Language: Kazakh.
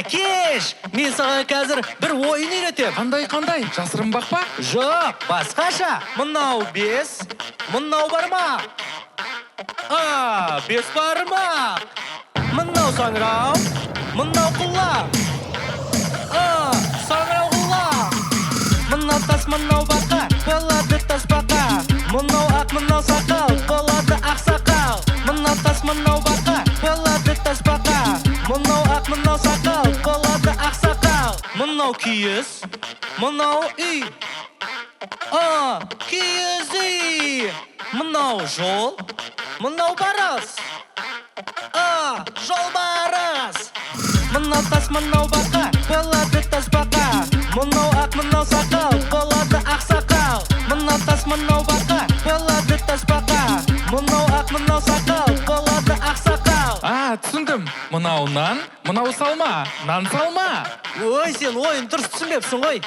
кеш, мен саған қазір бір ойын үйретем. Қандай? Жасырынбақ па? Жоқ, басқаша. Мынау 5, мынау бармақ. 5 бармақ. Мынау саңырау, мынау құлақ. Саңырау құлақ. Мынау тас, мынау бақа, болады тасбақа. Мынау ақ, мынау сақал, болады ақсақал. Мынау тас, мынау бақа, болады тасбақа. Мынау ақ, мынау сақал, болады ақсақал. Мынау киіз, мынау үй. Киіз үй. Мынау жол, мынау барыс. Жолбарыс. Мынау тас, мынау бақа, болады тасбақа. Мынау ақ, мынау сақал, болады ақсақал. Мынау тас, мынау бақа, болады тасбақа. Мынау ақ, мынау сақал, болады ақсақал. Түсіндім. Мынау нан, мынау салма. Нан салма. Ой, сен ойын дұрыс түсінбепсің ғой.